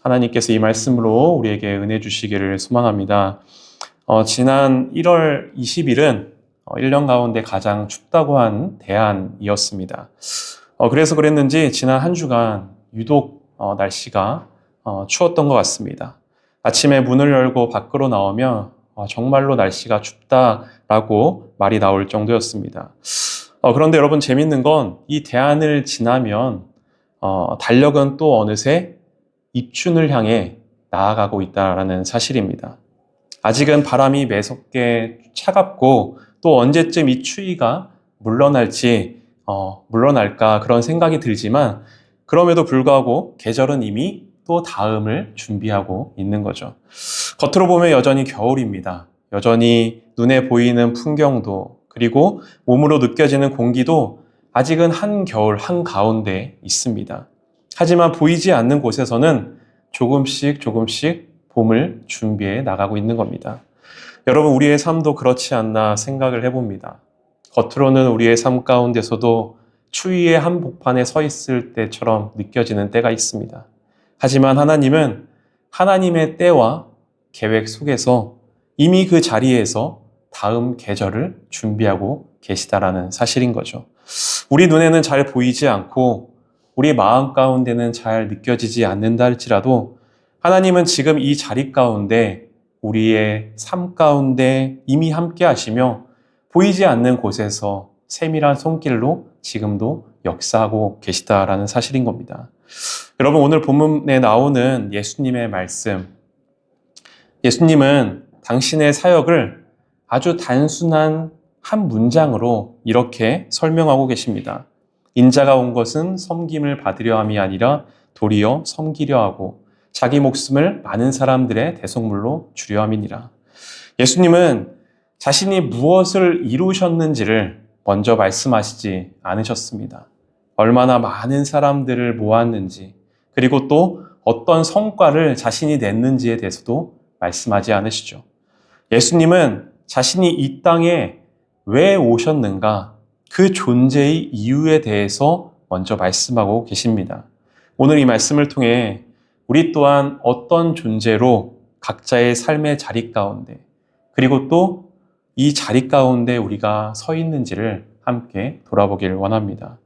하나님께서 이 말씀으로 우리에게 은혜 주시기를 소망합니다. 지난 1월 20일은 1년 가운데 가장 춥다고 한 대안이었습니다. 그래서 그랬는지 지난 한 주간 유독 날씨가 추웠던 것 같습니다. 아침에 문을 열고 밖으로 나오면 정말로 날씨가 춥다라고 말이 나올 정도였습니다. 그런데 여러분, 재밌는 건 이 대안을 지나면 달력은 또 어느새 입춘을 향해 나아가고 있다는 사실입니다. 아직은 바람이 매섭게 차갑고 또 언제쯤 이 추위가 물러날까 그런 생각이 들지만, 그럼에도 불구하고 계절은 이미 또 다음을 준비하고 있는 거죠. 겉으로 보면 여전히 겨울입니다. 여전히 눈에 보이는 풍경도, 그리고 몸으로 느껴지는 공기도 아직은 한겨울 한가운데 있습니다. 하지만 보이지 않는 곳에서는 조금씩 봄을 준비해 나가고 있는 겁니다. 여러분, 우리의 삶도 그렇지 않나 생각을 해봅니다. 겉으로는 우리의 삶 가운데서도 추위의 한복판에 서 있을 때처럼 느껴지는 때가 있습니다. 하지만 하나님은 하나님의 때와 계획 속에서 이미 그 자리에서 다음 계절을 준비하고 계시다라는 사실인 거죠. 우리 눈에는 잘 보이지 않고 우리 마음 가운데는 잘 느껴지지 않는다 할지라도, 하나님은 지금 이 자리 가운데 우리의 삶 가운데 이미 함께 하시며 보이지 않는 곳에서 세밀한 손길로 지금도 역사하고 계시다라는 사실인 겁니다. 여러분, 오늘 본문에 나오는 예수님의 말씀, 예수님은 당신의 사역을 아주 단순한 한 문장으로 이렇게 설명하고 계십니다. 인자가 온 것은 섬김을 받으려 함이 아니라 도리어 섬기려 하고 자기 목숨을 많은 사람들의 대속물로 주려 함이니라. 예수님은 자신이 무엇을 이루셨는지를 먼저 말씀하시지 않으셨습니다. 얼마나 많은 사람들을 모았는지, 그리고 또 어떤 성과를 자신이 냈는지에 대해서도 말씀하지 않으시죠. 예수님은 자신이 이 땅에 왜 오셨는가, 그 존재의 이유에 대해서 먼저 말씀하고 계십니다. 오늘 이 말씀을 통해 우리 또한 어떤 존재로 각자의 삶의 자리 가운데, 그리고 또 이 자리 가운데 우리가 서 있는지를 함께 돌아보길 원합니다.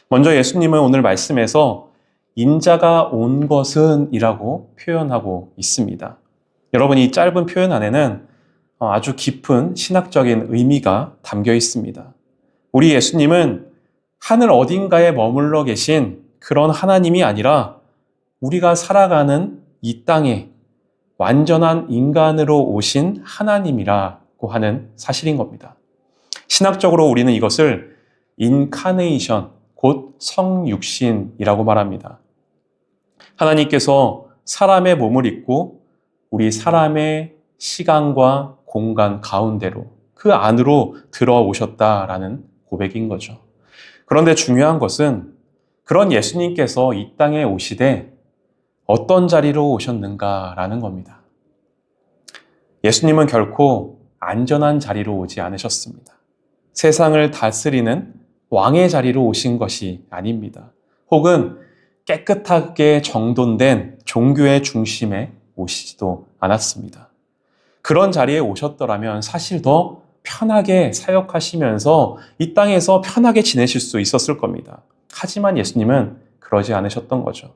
먼저 예수님은 오늘 말씀에서 인자가 온 것은 이라고 표현하고 있습니다. 여러분, 이 짧은 표현 안에는 아주 깊은 신학적인 의미가 담겨 있습니다. 우리 예수님은 하늘 어딘가에 머물러 계신 그런 하나님이 아니라 우리가 살아가는 이 땅에 완전한 인간으로 오신 하나님이라고 하는 사실인 겁니다. 신학적으로 우리는 이것을 인카네이션, 곧 성육신이라고 말합니다. 하나님께서 사람의 몸을 입고 우리 사람의 시간과 공간 가운데로, 그 안으로 들어오셨다라는 고백인 거죠. 그런데 중요한 것은 그런 예수님께서 이 땅에 오시되 어떤 자리로 오셨는가라는 겁니다. 예수님은 결코 안전한 자리로 오지 않으셨습니다. 세상을 다스리는 왕의 자리로 오신 것이 아닙니다. 혹은 깨끗하게 정돈된 종교의 중심에 오시지도 않았습니다. 그런 자리에 오셨더라면 사실 더 편하게 사역하시면서 이 땅에서 편하게 지내실 수 있었을 겁니다. 하지만 예수님은 그러지 않으셨던 거죠.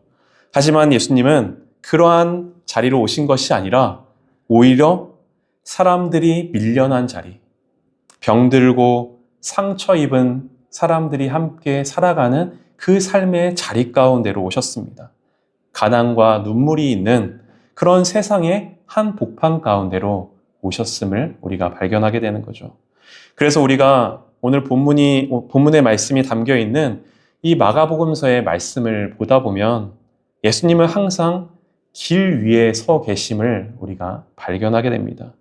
하지만 예수님은 그러한 자리로 오신 것이 아니라 오히려 사람들이 밀려난 자리, 병들고 상처 입은 사람들이 함께 살아가는 그 삶의 자리 가운데로 오셨습니다. 가난과 눈물이 있는 그런 세상의 한 복판 가운데로 오셨음을 우리가 발견하게 되는 거죠. 그래서 우리가 오늘 본문의 말씀이 담겨 있는 이 마가복음서의 말씀을 보다 보면 예수님은 항상 길 위에 서 계심을 우리가 발견하게 됩니다.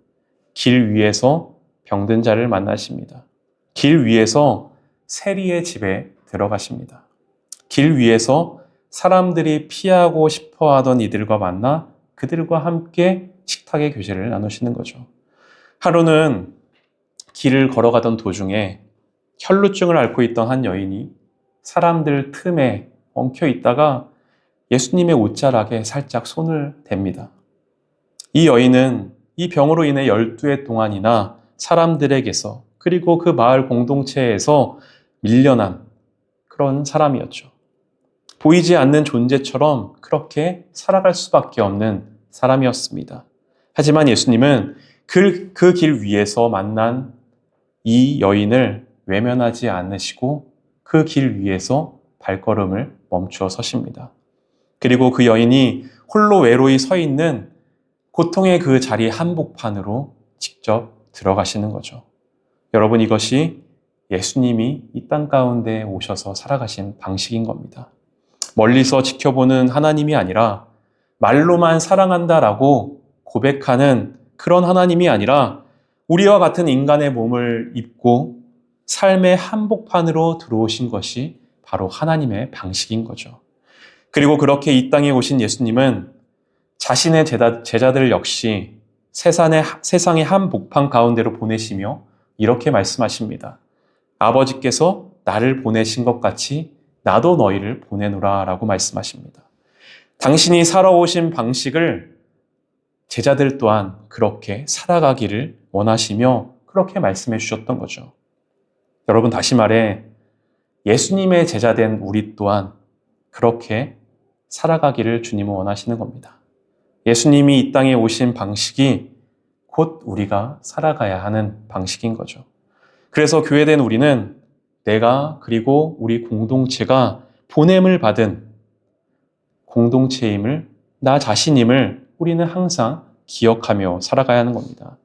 길 위에서 병든 자를 만나십니다. 길 위에서 세리의 집에 들어가십니다. 길 위에서 사람들이 피하고 싶어 하던 이들과 만나 그들과 함께 식탁의 교제를 나누시는 거죠. 하루는 길을 걸어가던 도중에 혈루증을 앓고 있던 한 여인이 사람들 틈에 엉켜 있다가 예수님의 옷자락에 살짝 손을 댑니다. 이 여인은 이 병으로 인해 12해 동안이나 사람들에게서 그리고 그 마을 공동체에서 밀려난 그런 사람이었죠. 보이지 않는 존재처럼 그렇게 살아갈 수밖에 없는 사람이었습니다. 하지만 예수님은 그 길 위에서 만난 이 여인을 외면하지 않으시고 그 길 위에서 발걸음을 멈추어 서십니다. 그리고 그 여인이 홀로 외로이 서 있는 고통의 그 자리 한복판으로 직접 들어가시는 거죠. 여러분, 이것이 예수님이 이 땅 가운데 오셔서 살아가신 방식인 겁니다. 멀리서 지켜보는 하나님이 아니라 말로만 사랑한다라고 고백하는 그런 하나님이 아니라 우리와 같은 인간의 몸을 입고 삶의 한복판으로 들어오신 것이 바로 하나님의 방식인 거죠. 그리고 그렇게 이 땅에 오신 예수님은 자신의 제자들 역시 세상의 한복판 가운데로 보내시며 이렇게 말씀하십니다. 아버지께서 나를 보내신 것 같이 나도 너희를 보내노라 라고 말씀하십니다. 당신이 살아오신 방식을 제자들 또한 그렇게 살아가기를 원하시며 그렇게 말씀해 주셨던 거죠. 여러분, 다시 말해 예수님의 제자된 우리 또한 그렇게 살아가기를 주님은 원하시는 겁니다. 예수님이 이 땅에 오신 방식이 곧 우리가 살아가야 하는 방식인 거죠. 그래서 교회된 우리는 내가 그리고 우리 공동체가 보냄을 받은 공동체임을, 나 자신임을 우리는 항상 기억하며 살아가야 하는 겁니다.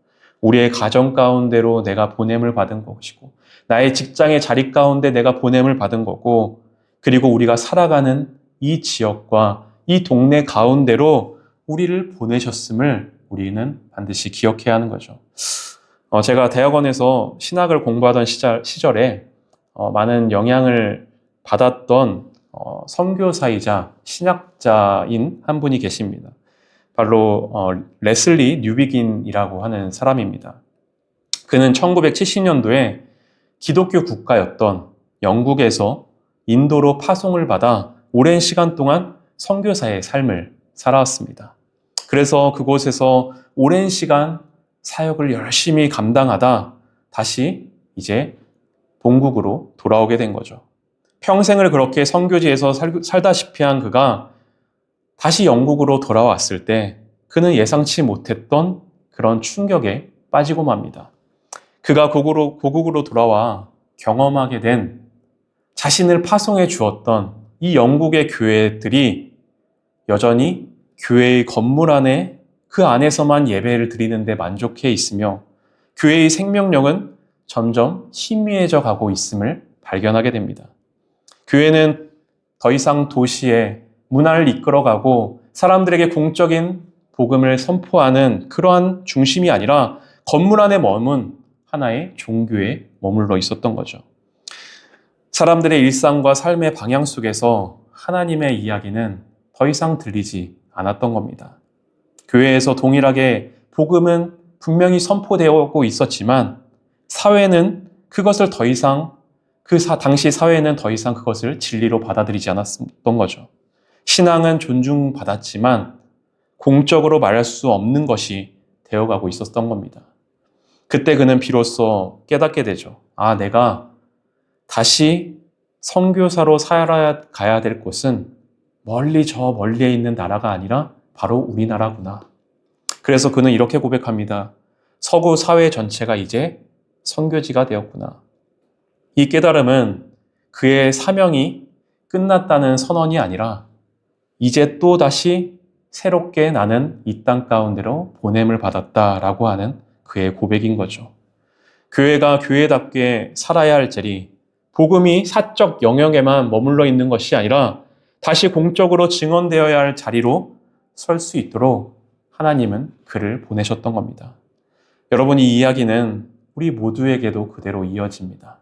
우리의 가정 가운데로 내가 보냄을 받은 것이고, 나의 직장의 자리 가운데 내가 보냄을 받은 거고, 그리고 우리가 살아가는 이 지역과 이 동네 가운데로 우리를 보내셨음을 우리는 반드시 기억해야 하는 거죠. 제가 대학원에서 신학을 공부하던 시절에 많은 영향을 받았던 선교사이자 신학자인 한 분이 계십니다. 바로 레슬리 뉴비긴이라고 하는 사람입니다. 그는 1970년도에 기독교 국가였던 영국에서 인도로 파송을 받아 오랜 시간 동안 선교사의 삶을 살아왔습니다. 그래서 그곳에서 오랜 시간 사역을 열심히 감당하다 다시 이제 본국으로 돌아오게 된 거죠. 평생을 그렇게 선교지에서 살다시피 한 그가 다시 영국으로 돌아왔을 때 그는 예상치 못했던 그런 충격에 빠지고 맙니다. 그가 고국으로 돌아와 경험하게 된 자신을 파송해 주었던 이 영국의 교회들이 여전히 교회의 건물 안에 그 안에서만 예배를 드리는데 만족해 있으며 교회의 생명력은 점점 희미해져 가고 있음을 발견하게 됩니다. 교회는 더 이상 도시의 문화를 이끌어가고 사람들에게 공적인 복음을 선포하는 그러한 중심이 아니라 건물 안에 머문 하나의 종교에 머물러 있었던 거죠. 사람들의 일상과 삶의 방향 속에서 하나님의 이야기는 더 이상 들리지 않았던 겁니다. 교회에서 동일하게 복음은 분명히 선포되고 있었지만 사회는 그것을 더 이상 당시 사회는 더 이상 그것을 진리로 받아들이지 않았던 거죠. 신앙은 존중받았지만 공적으로 말할 수 없는 것이 되어가고 있었던 겁니다. 그때 그는 비로소 깨닫게 되죠. 내가 다시 선교사로 살아가야 될 곳은 저 멀리에 있는 나라가 아니라 바로 우리나라구나. 그래서 그는 이렇게 고백합니다. 서구 사회 전체가 이제 선교지가 되었구나. 이 깨달음은 그의 사명이 끝났다는 선언이 아니라 이제 또 다시 새롭게 나는 이 땅 가운데로 보냄을 받았다라고 하는 그의 고백인 거죠. 교회가 교회답게 살아야 할 자리, 복음이 사적 영역에만 머물러 있는 것이 아니라 다시 공적으로 증언되어야 할 자리로 설 수 있도록 하나님은 그를 보내셨던 겁니다. 여러분, 이 이야기는 우리 모두에게도 그대로 이어집니다.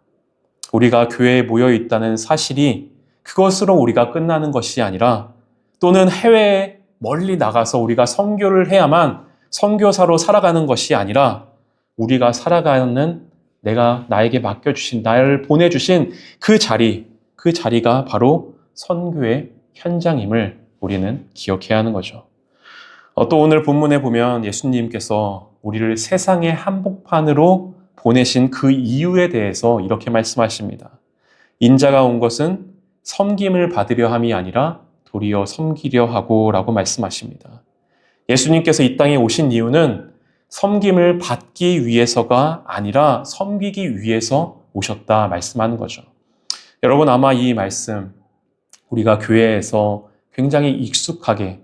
우리가 교회에 모여 있다는 사실이 그것으로 우리가 끝나는 것이 아니라 또는 해외에 멀리 나가서 우리가 선교를 해야만 선교사로 살아가는 것이 아니라 우리가 살아가는 나에게 맡겨주신, 나를 보내주신 그 자리가 바로 선교의 현장임을 우리는 기억해야 하는 거죠. 또 오늘 본문에 보면 예수님께서 우리를 세상의 한복판으로 보내신 그 이유에 대해서 이렇게 말씀하십니다. 인자가 온 것은 섬김을 받으려 함이 아니라 도리어 섬기려 하고 라고 말씀하십니다. 예수님께서 이 땅에 오신 이유는 섬김을 받기 위해서가 아니라 섬기기 위해서 오셨다 말씀하는 거죠. 여러분 아마 이 말씀 우리가 교회에서 굉장히 익숙하게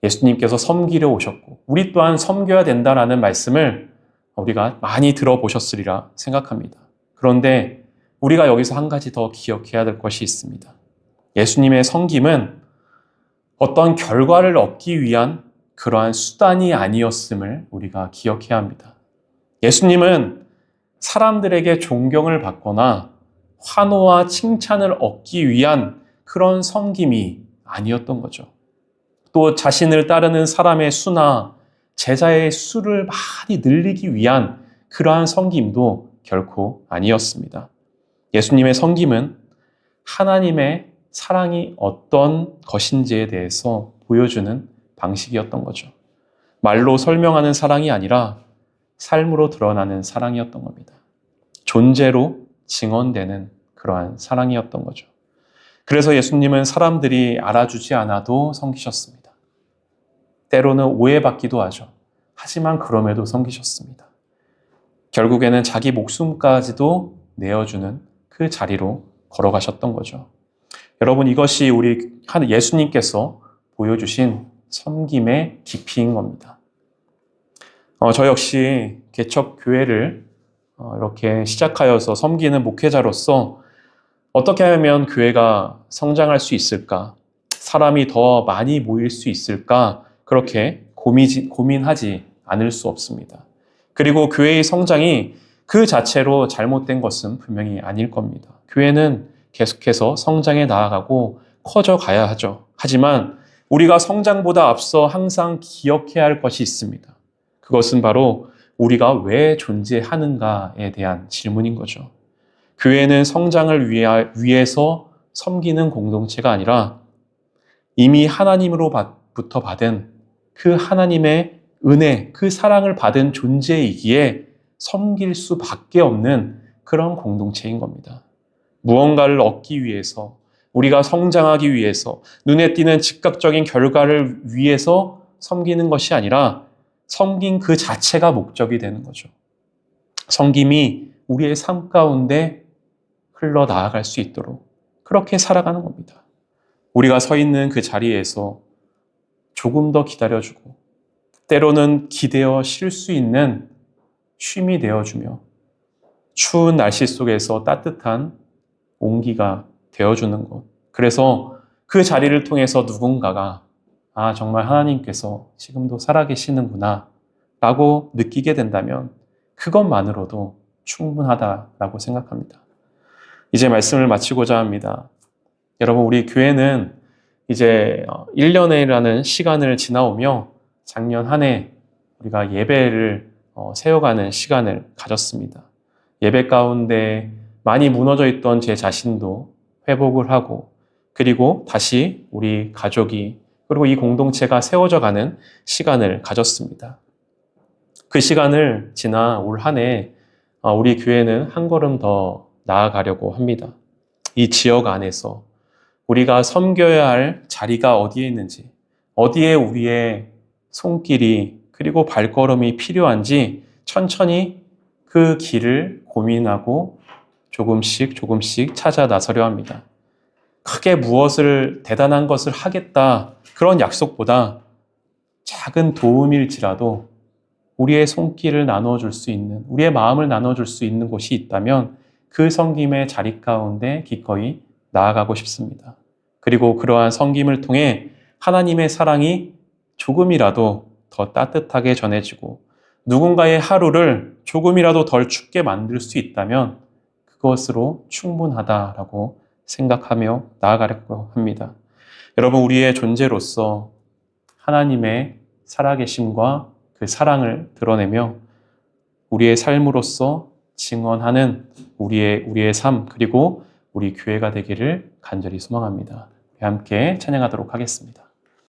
예수님께서 섬기려 오셨고 우리 또한 섬겨야 된다라는 말씀을 우리가 많이 들어보셨으리라 생각합니다. 그런데 우리가 여기서 한 가지 더 기억해야 될 것이 있습니다. 예수님의 섬김은 어떤 결과를 얻기 위한 그러한 수단이 아니었음을 우리가 기억해야 합니다. 예수님은 사람들에게 존경을 받거나 환호와 칭찬을 얻기 위한 그런 섬김이 아니었던 거죠. 또 자신을 따르는 사람의 수나 제자의 수를 많이 늘리기 위한 그러한 섬김도 결코 아니었습니다. 예수님의 섬김은 하나님의 사랑이 어떤 것인지에 대해서 보여주는 방식이었던 거죠. 말로 설명하는 사랑이 아니라 삶으로 드러나는 사랑이었던 겁니다. 존재로 증언되는 그러한 사랑이었던 거죠. 그래서 예수님은 사람들이 알아주지 않아도 섬기셨습니다. 때로는 오해받기도 하죠. 하지만 그럼에도 섬기셨습니다. 결국에는 자기 목숨까지도 내어주는 그 자리로 걸어가셨던 거죠. 여러분 이것이 우리 예수님께서 보여주신 섬김의 깊이인 겁니다. 저 역시 개척교회를 이렇게 시작하여서 섬기는 목회자로서 어떻게 하면 교회가 성장할 수 있을까? 사람이 더 많이 모일 수 있을까? 그렇게 고민하지 않을 수 없습니다. 그리고 교회의 성장이 그 자체로 잘못된 것은 분명히 아닐 겁니다. 교회는 계속해서 성장해 나아가고 커져 가야 하죠. 하지만 우리가 성장보다 앞서 항상 기억해야 할 것이 있습니다. 그것은 바로 우리가 왜 존재하는가에 대한 질문인 거죠. 교회는 성장을 위해서 섬기는 공동체가 아니라 이미 하나님으로부터 받은 그 하나님의 은혜, 그 사랑을 받은 존재이기에 섬길 수밖에 없는 그런 공동체인 겁니다. 무언가를 얻기 위해서, 우리가 성장하기 위해서, 눈에 띄는 즉각적인 결과를 위해서 섬기는 것이 아니라 섬긴 그 자체가 목적이 되는 거죠. 섬김이 우리의 삶 가운데 흘러나아갈 수 있도록 그렇게 살아가는 겁니다. 우리가 서 있는 그 자리에서 조금 더 기다려주고 때로는 기대어 쉴 수 있는 쉼이 되어주며 추운 날씨 속에서 따뜻한 온기가 되어주는 것. 그래서 그 자리를 통해서 누군가가 정말 하나님께서 지금도 살아계시는구나 라고 느끼게 된다면 그것만으로도 충분하다라고 생각합니다. 이제 말씀을 마치고자 합니다. 여러분 우리 교회는 이제 1년이라는 시간을 지나오며 작년 한 해 우리가 예배를 세워가는 시간을 가졌습니다. 예배 가운데 많이 무너져 있던 제 자신도 회복을 하고 그리고 다시 우리 가족이 그리고 이 공동체가 세워져 가는 시간을 가졌습니다. 그 시간을 지나 올 한 해 우리 교회는 한 걸음 더 나아가려고 합니다. 이 지역 안에서 우리가 섬겨야 할 자리가 어디에 있는지, 어디에 우리의 손길이 그리고 발걸음이 필요한지 천천히 그 길을 고민하고 조금씩 찾아 나서려 합니다. 크게 무엇을 대단한 것을 하겠다 그런 약속보다 작은 도움일지라도 우리의 손길을 나눠줄 수 있는, 우리의 마음을 나눠줄 수 있는 곳이 있다면 그 섬김의 자리 가운데 기꺼이 나아가고 싶습니다. 그리고 그러한 섬김을 통해 하나님의 사랑이 조금이라도 더 따뜻하게 전해지고 누군가의 하루를 조금이라도 덜 춥게 만들 수 있다면 그것으로 충분하다라고 생각하며 나아가려고 합니다. 여러분, 우리의 존재로서 하나님의 살아계심과 그 사랑을 드러내며 우리의 삶으로서 증언하는 우리의 삶 그리고 우리 교회가 되기를 간절히 소망합니다. 함께 찬양하도록 하겠습니다.